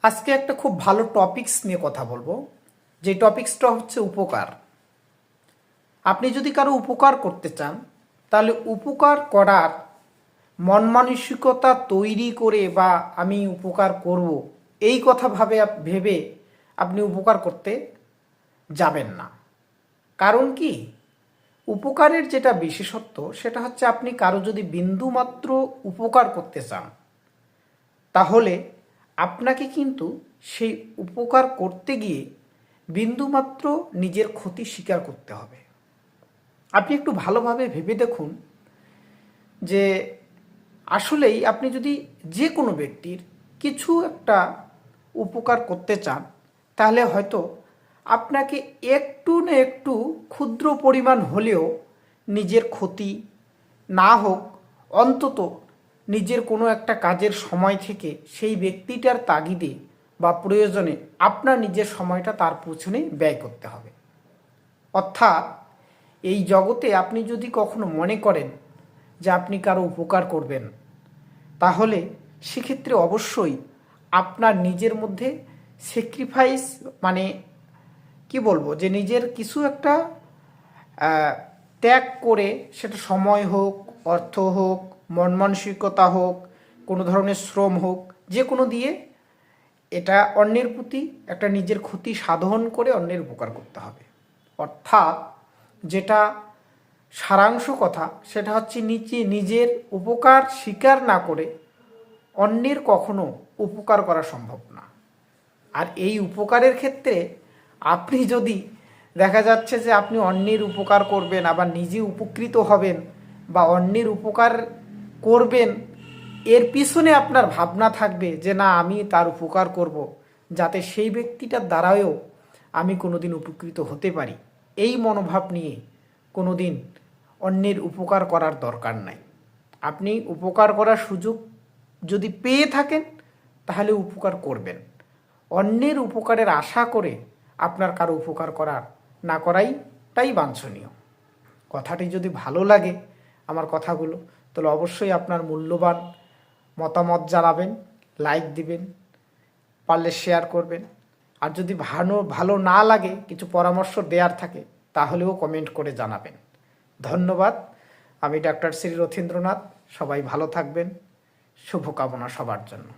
আজকে একটা খুব ভালো টপিকস নিয়ে কথা বলবো। যে টপিকসটা হচ্ছে উপকার। আপনি যদি কারো উপকার করতে চান তাহলে উপকার করার মন মানসিকতা তৈরি করে বা আমি উপকার করব এই কথা ভেবে আপনি উপকার করতে যাবেন না। কারণ কি, উপকারের যেটা বিশেষত্ব সেটা হচ্ছে আপনি কারো যদি বিন্দুমাত্র উপকার করতে চান তাহলে আপনাকে কিন্তু সেই উপকার করতে গিয়ে বিন্দুমাত্র নিজের ক্ষতি স্বীকার করতে হবে। আপনি একটু ভালোভাবে ভেবে দেখুন যে আসলেই আপনি যদি যে কোনো ব্যক্তির কিছু একটা উপকার করতে চান তাহলে হয়তো আপনাকে একটু না একটু ক্ষুদ্র পরিমাণ হলেও নিজের ক্ষতি না হোক অন্তত নিজের কোনো একটা কাজের সময় থেকে সেই ব্যক্তিটার তাগিদে বা প্রয়োজনে আপনার নিজের সময়টা তার পেছনে ব্যয় করতে হবে। অর্থাৎ এই জগতে আপনি যদি কখনো মনে করেন যে আপনি কারো উপকার করবেন তাহলে সেক্ষেত্রে অবশ্যই আপনার নিজের মধ্যে স্যাক্রিফাইস মানে কি বলবো যে নিজের কিছু একটা ত্যাগ করে, সেটা সময় হোক, অর্থ হোক, মন মানসিকতা হোক, কোনো ধরনের শ্রম হোক, যে কোনো দিয়ে এটা অন্যের প্রতি একটা নিজের ক্ষতি সাধন করে অন্যের উপকার করতে হবে। অর্থাৎ যেটা সারাংশ কথা সেটা হচ্ছে নিজের উপকার স্বীকার না করে অন্যের কখনো উপকার করা সম্ভব না। আর এই উপকারের ক্ষেত্রে আপনি যদি দেখা যাচ্ছে যে আপনি অন্যের উপকার করবেন আবার নিজে উপকৃত হবেন বা অন্যের উপকার করবেন, এর পিছনে আপনার ভাবনা থাকবে যে না আমি তার উপকার করব যাতে সেই ব্যক্তিটার দ্বারাও আমি কোনোদিন উপকৃত হতে পারি, এই মনোভাব নিয়ে কোনোদিন অন্যের উপকার করার দরকার নাই। আপনি উপকার করার সুযোগ যদি পেয়ে থাকেন তাহলে উপকার করবেন। অন্যের উপকারের আশা করে আপনার কারো উপকার না করাইটাই বাঞ্ছনীয়। কথাটি যদি ভালো লাগে আমার কথাগুলো, তাহলে অবশ্যই আপনার মূল্যবান মতামত জানাবেন, লাইক দিবেন, পারলে শেয়ার করবেন। আর যদি ভালো না লাগে, কিছু পরামর্শ দেওয়ার থাকে তাহলেও কমেন্ট করে জানাবেন। ধন্যবাদ। আমি ডাক্তার শ্রী রথীন্দ্রনাথ। সবাই ভালো থাকবেন। শুভকামনা সবার জন্য।